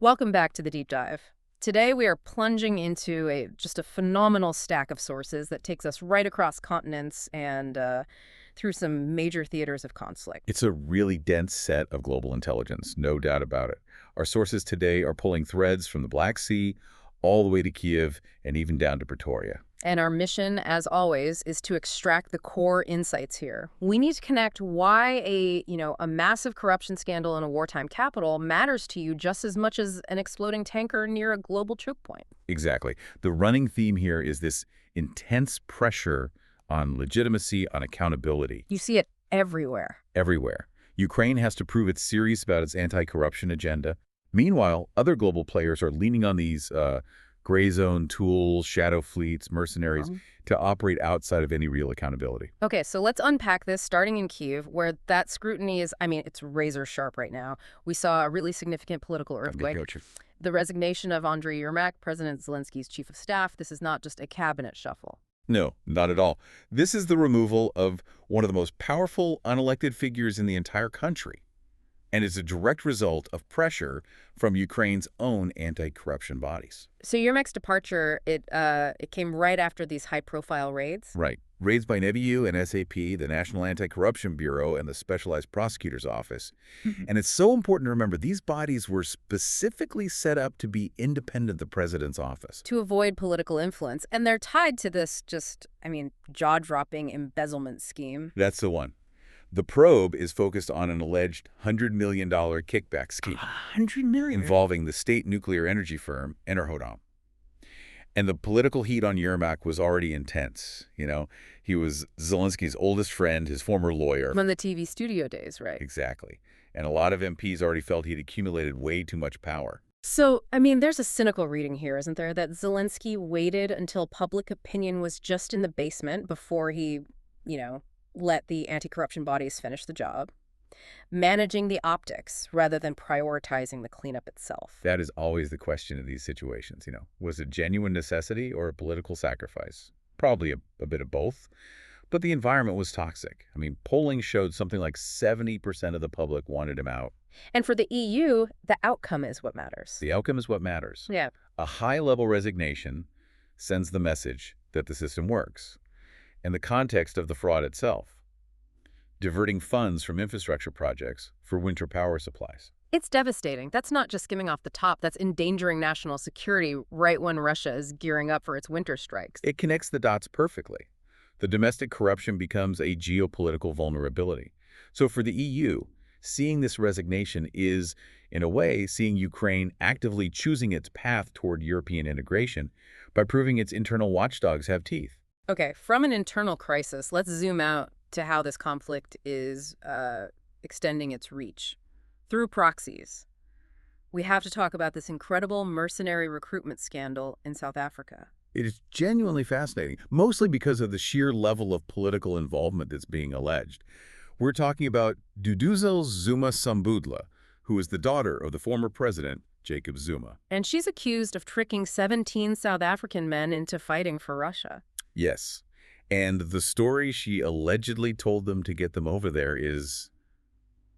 Welcome back to the deep dive. Today we are plunging into just a phenomenal stack of sources that takes us right across continents and through some major theaters of conflict. It's a really dense set of global intelligence, no doubt about it. Our sources today are pulling threads from the Black Sea all the way to Kiev and even down to Pretoria. And our mission, as always, is to extract the core insights here. We need to connect why a massive corruption scandal in a wartime capital matters to you just as much as an exploding tanker near a global choke point. Exactly. The running theme here is this intense pressure on legitimacy, on accountability. You see it everywhere. Everywhere. Ukraine has to prove it's serious about its anti-corruption agenda. Meanwhile, other global players are leaning on these gray zone tools, shadow fleets, mercenaries, to operate outside of any real accountability. Okay, so let's unpack this starting in Kyiv, where that scrutiny is, it's razor sharp right now. We saw a really significant political earthquake. The resignation of Andriy Yermak, President Zelenskyy's chief of staff. This is not just a cabinet shuffle. No, not at all. This is the removal of one of the most powerful unelected figures in the entire country, and is a direct result of pressure from Ukraine's own anti-corruption bodies. So Yermak's departure, it came right after these high-profile raids? Right. Raids by NEBU and SAP, the National Anti-Corruption Bureau, and the Specialized Prosecutor's Office. And it's so important to remember these bodies were specifically set up to be independent of the president's office. To avoid political influence. And they're tied to this jaw-dropping embezzlement scheme. That's the one. The probe is focused on an alleged $100 million kickback scheme. $100 million? Involving the state nuclear energy firm, Enerhodom. And the political heat on Yermak was already intense. He was Zelensky's oldest friend, his former lawyer. From the TV studio days, right? Exactly. And a lot of MPs already felt he'd accumulated way too much power. So, there's a cynical reading here, isn't there? That Zelenskyy waited until public opinion was just in the basement before he, let the anti-corruption bodies finish the job, managing the optics rather than prioritizing the cleanup itself. That is always the question in these situations. Was it genuine necessity or a political sacrifice? Probably a bit of both. But the environment was toxic. Polling showed something like 70% of the public wanted him out. And for the EU, the outcome is what matters. The outcome is what matters. Yeah. A high-level resignation sends the message that the system works. And the context of the fraud itself, diverting funds from infrastructure projects for winter power supplies. It's devastating. That's not just skimming off the top. That's endangering national security right when Russia is gearing up for its winter strikes. It connects the dots perfectly. The domestic corruption becomes a geopolitical vulnerability. So for the EU, seeing this resignation is, in a way, seeing Ukraine actively choosing its path toward European integration by proving its internal watchdogs have teeth. Okay, from an internal crisis, let's zoom out to how this conflict is extending its reach. Through proxies. We have to talk about this incredible mercenary recruitment scandal in South Africa. It is genuinely fascinating, mostly because of the sheer level of political involvement that's being alleged. We're talking about Duduzel Zuma Sambudla, who is the daughter of the former president, Jacob Zuma. And she's accused of tricking 17 South African men into fighting for Russia. Yes. And the story she allegedly told them to get them over there is,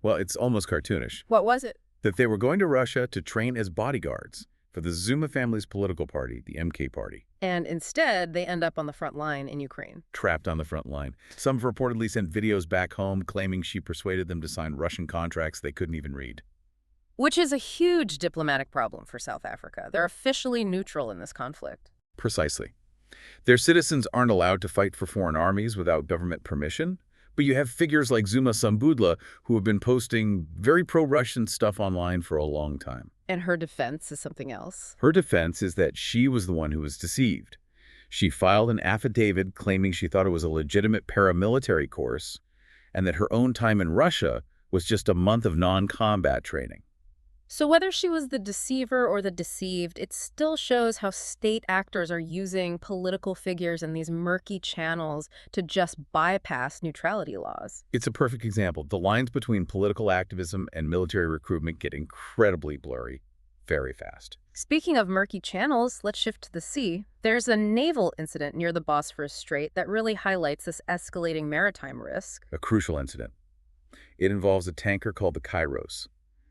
well, it's almost cartoonish. What was it? That they were going to Russia to train as bodyguards for the Zuma family's political party, the MK party. And instead, they end up on the front line in Ukraine. Trapped on the front line. Some have reportedly sent videos back home claiming she persuaded them to sign Russian contracts they couldn't even read. Which is a huge diplomatic problem for South Africa. They're officially neutral in this conflict. Precisely. Their citizens aren't allowed to fight for foreign armies without government permission, but you have figures like Zuma Sambudla who have been posting very pro-Russian stuff online for a long time. And her defense is something else. Her defense is that she was the one who was deceived. She filed an affidavit claiming she thought it was a legitimate paramilitary course and that her own time in Russia was just a month of non-combat training. So whether she was the deceiver or the deceived, it still shows how state actors are using political figures in these murky channels to just bypass neutrality laws. It's a perfect example. The lines between political activism and military recruitment get incredibly blurry very fast. Speaking of murky channels, let's shift to the sea. There's a naval incident near the Bosphorus Strait that really highlights this escalating maritime risk. A crucial incident. It involves a tanker called the Kairos.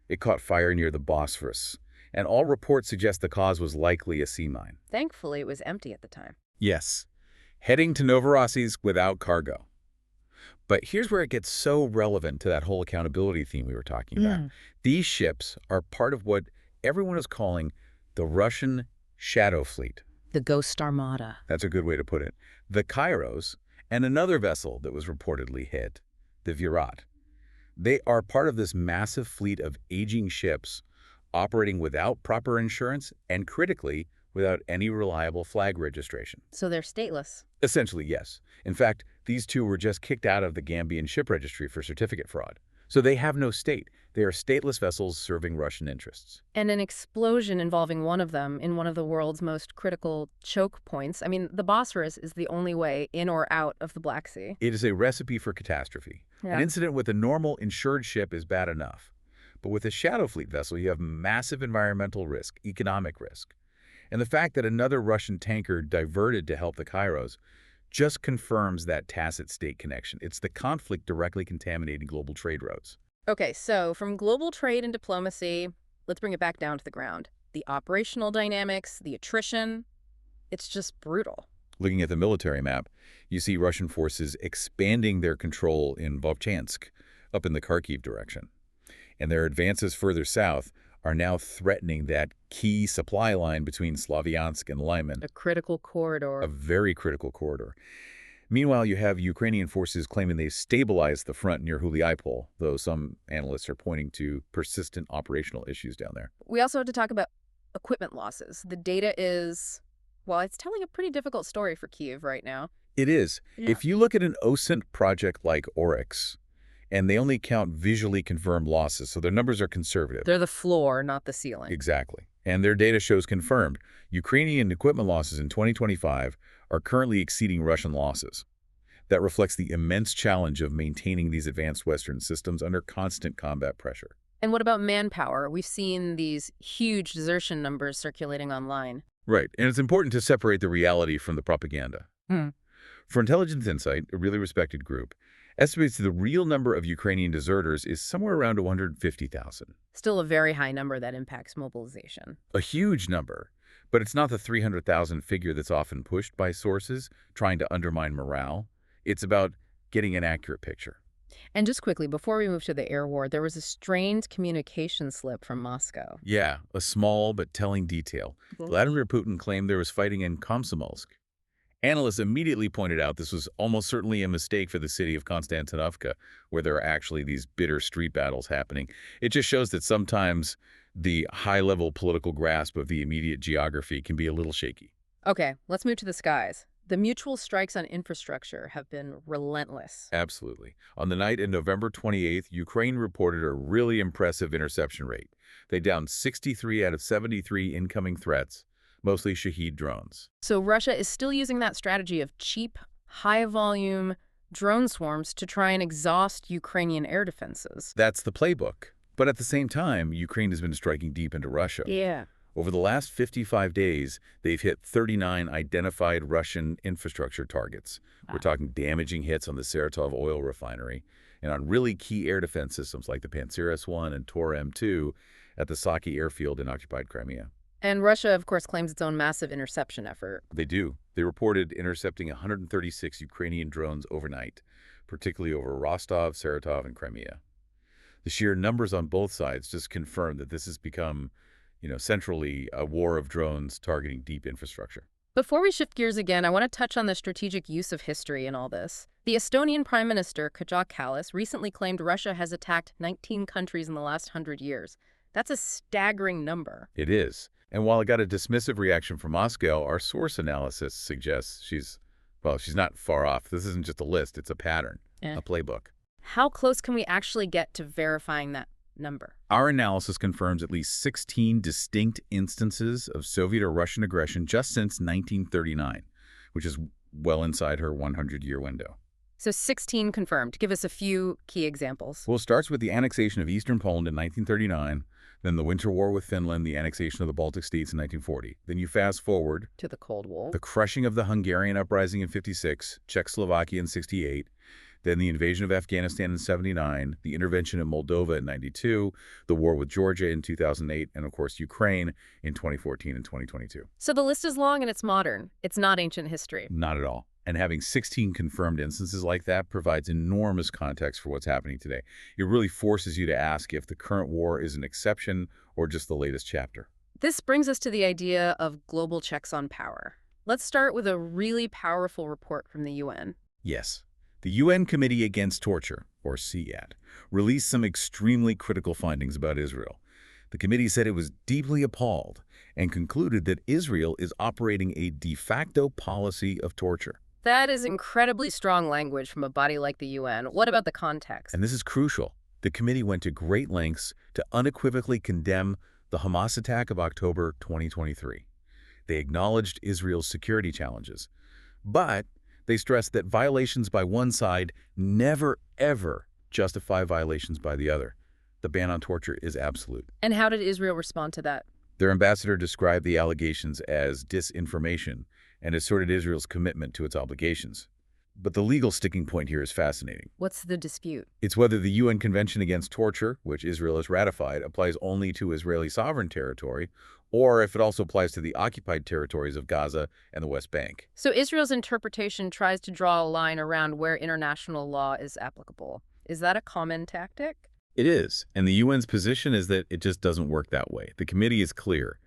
It caught fire near the Bosphorus, and all reports suggest the cause was likely a sea mine. Thankfully, it was empty at the time. Yes, heading to Novorossiysk without cargo. But here's where it gets so relevant to that whole accountability theme we were talking about. These ships are part of what everyone is calling the Russian shadow fleet. The Ghost Armada. That's a good way to put it. The Kairos and another vessel that was reportedly hit, the Virat. They are part of this massive fleet of aging ships operating without proper insurance and, critically, without any reliable flag registration. So they're stateless. Essentially, yes. In fact, these two were just kicked out of the Gambian ship registry for certificate fraud. So they have no state. They are stateless vessels serving Russian interests. And an explosion involving one of them in one of the world's most critical choke points. I mean, the Bosphorus is the only way in or out of the Black Sea. It is a recipe for catastrophe. Yeah. An incident with a normal insured ship is bad enough. But with a shadow fleet vessel, you have massive environmental risk, economic risk. And the fact that another Russian tanker diverted to help the Kairos just confirms that tacit state connection. It's the conflict directly contaminating global trade routes. Okay, so from global trade and diplomacy, let's bring it back down to the ground. The operational dynamics, the attrition, it's just brutal. Looking at the military map, you see Russian forces expanding their control in Vovchansk, up in the Kharkiv direction. And their advances further south are now threatening that key supply line between Slavyansk and Lyman. A critical corridor. A very critical corridor. Meanwhile, you have Ukrainian forces claiming they've stabilized the front near Gulyai-Pole, though some analysts are pointing to persistent operational issues down there. We also have to talk about equipment losses. The data is, well, it's telling a pretty difficult story for Kyiv right now. It is. Yeah. If you look at an OSINT project like Oryx, and they only count visually confirmed losses, so their numbers are conservative. They're the floor, not the ceiling. Exactly. And their data shows confirmed. Ukrainian equipment losses in 2025 are currently exceeding Russian losses. That reflects the immense challenge of maintaining these advanced Western systems under constant combat pressure. And what about manpower? We've seen these huge desertion numbers circulating online. Right. And it's important to separate the reality from the propaganda. For Intelligence Insight, a really respected group, estimates the real number of Ukrainian deserters is somewhere around 150,000. Still a very high number that impacts mobilization. A huge number, but it's not the 300,000 figure that's often pushed by sources trying to undermine morale. It's about getting an accurate picture. And just quickly, before we move to the air war, there was a strange communication slip from Moscow. Yeah, a small but telling detail. Vladimir Putin claimed there was fighting in Komsomolsk. Analysts immediately pointed out this was almost certainly a mistake for the city of Konstantinovka, where there are actually these bitter street battles happening. It just shows that sometimes the high-level political grasp of the immediate geography can be a little shaky. Okay, let's move to the skies. The mutual strikes on infrastructure have been relentless. Absolutely. On the night of November 28th, Ukraine reported a really impressive interception rate. They downed 63 out of 73 incoming threats, mostly Shahed drones. So Russia is still using that strategy of cheap, high-volume drone swarms to try and exhaust Ukrainian air defenses. That's the playbook. But at the same time, Ukraine has been striking deep into Russia. Yeah. Over the last 55 days, they've hit 39 identified Russian infrastructure targets. Wow. We're talking damaging hits on the Saratov oil refinery and on really key air defense systems like the Pantsir S-1 and Tor M2 at the Saki airfield in occupied Crimea. And Russia, of course, claims its own massive interception effort. They do. They reported intercepting 136 Ukrainian drones overnight, particularly over Rostov, Saratov, and Crimea. The sheer numbers on both sides just confirm that this has become, centrally a war of drones targeting deep infrastructure. Before we shift gears again, I want to touch on the strategic use of history in all this. The Estonian Prime Minister, Callas, recently claimed Russia has attacked 19 countries in the last 100 years. That's a staggering number. It is. And while it got a dismissive reaction from Moscow, our source analysis suggests she's not far off. This isn't just a list, it's a pattern, a playbook. How close can we actually get to verifying that number? Our analysis confirms at least 16 distinct instances of Soviet or Russian aggression just since 1939, which is well inside her 100-year window. So 16 confirmed. Give us a few key examples. Well, it starts with the annexation of eastern Poland in 1939, then the Winter War with Finland, the annexation of the Baltic states in 1940. Then you fast forward to the Cold War. The crushing of the Hungarian uprising in 56, Czechoslovakia in 68, Then the invasion of Afghanistan in '79, the intervention in Moldova in '92, the war with Georgia in 2008, and of course Ukraine in 2014 and 2022. So the list is long and it's modern. It's not ancient history. Not at all. And having 16 confirmed instances like that provides enormous context for what's happening today. It really forces you to ask if the current war is an exception or just the latest chapter. This brings us to the idea of global checks on power. Let's start with a really powerful report from the UN. Yes. The UN Committee Against Torture, or CIAT, released some extremely critical findings about Israel. The committee said it was deeply appalled and concluded that Israel is operating a de facto policy of torture. That is incredibly strong language from a body like the UN. What about the context? And this is crucial. The committee went to great lengths to unequivocally condemn the Hamas attack of October 2023. They acknowledged Israel's security challenges, but they stressed that violations by one side never, ever justify violations by the other. The ban on torture is absolute. And how did Israel respond to that? Their ambassador described the allegations as disinformation and asserted Israel's commitment to its obligations. But the legal sticking point here is fascinating. What's the dispute? It's whether the UN Convention Against Torture, which Israel has ratified, applies only to Israeli sovereign territory, or if it also applies to the occupied territories of Gaza and the West Bank. So Israel's interpretation tries to draw a line around where international law is applicable. Is that a common tactic? It is, and the UN's position is that it just doesn't work that way. The committee is clear.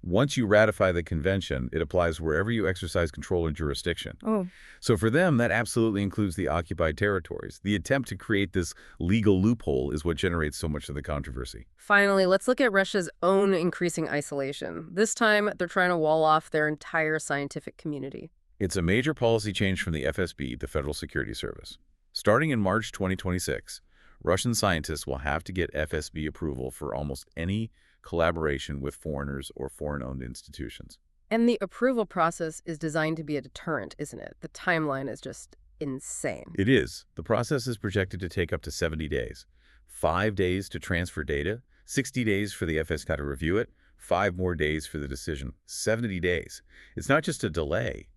Once you ratify the convention, it applies wherever you exercise control and jurisdiction. Oh. So for them, that absolutely includes the occupied territories. The attempt to create this legal loophole is what generates so much of the controversy. Finally, let's look at Russia's own increasing isolation. This time, they're trying to wall off their entire scientific community. It's a major policy change from the FSB, the Federal Security Service. Starting in March 2026, Russian scientists will have to get FSB approval for almost any collaboration with foreigners or foreign-owned institutions. And the approval process is designed to be a deterrent, isn't it? The timeline is just insane. It is. The process is projected to take up to 70 days. 5 days to transfer data, 60 days for the FSK to review it, 5 more days for the decision. 70 days. It's not just a delay.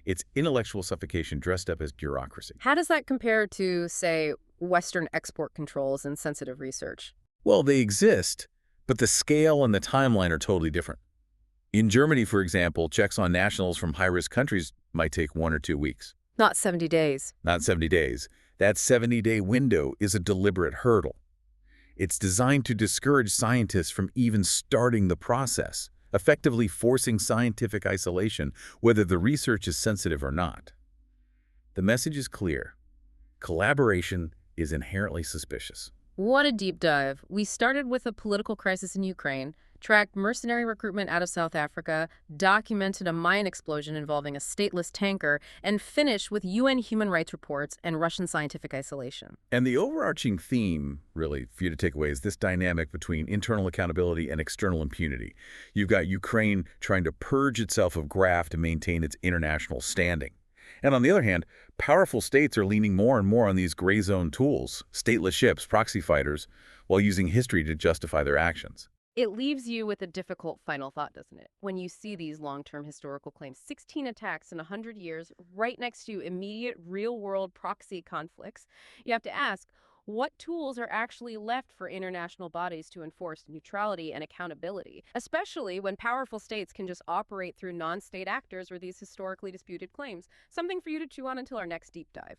It's intellectual suffocation dressed up as bureaucracy. How does that compare to, say, Western export controls and sensitive research? Well, they exist, but the scale and the timeline are totally different. In Germany, for example, checks on nationals from high-risk countries might take 1 or 2 weeks. Not 70 days. Not 70 days. That 70-day window is a deliberate hurdle. It's designed to discourage scientists from even starting the process, effectively forcing scientific isolation, whether the research is sensitive or not. The message is clear. Collaboration is inherently suspicious. What a deep dive. We started with a political crisis in Ukraine, tracked mercenary recruitment out of South Africa, documented a mine explosion involving a stateless tanker, and finished with UN human rights reports and Russian scientific isolation. And the overarching theme, really, for you to take away is this dynamic between internal accountability and external impunity. You've got Ukraine trying to purge itself of graft to maintain its international standing. And on the other hand, powerful states are leaning more and more on these gray zone tools, stateless ships, proxy fighters, while using history to justify their actions. It leaves you with a difficult final thought, doesn't it? When you see these long-term historical claims, 16 attacks in 100 years, right next to immediate real-world proxy conflicts, you have to ask, what tools are actually left for international bodies to enforce neutrality and accountability, especially when powerful states can just operate through non-state actors or these historically disputed claims? Something for you to chew on until our next deep dive.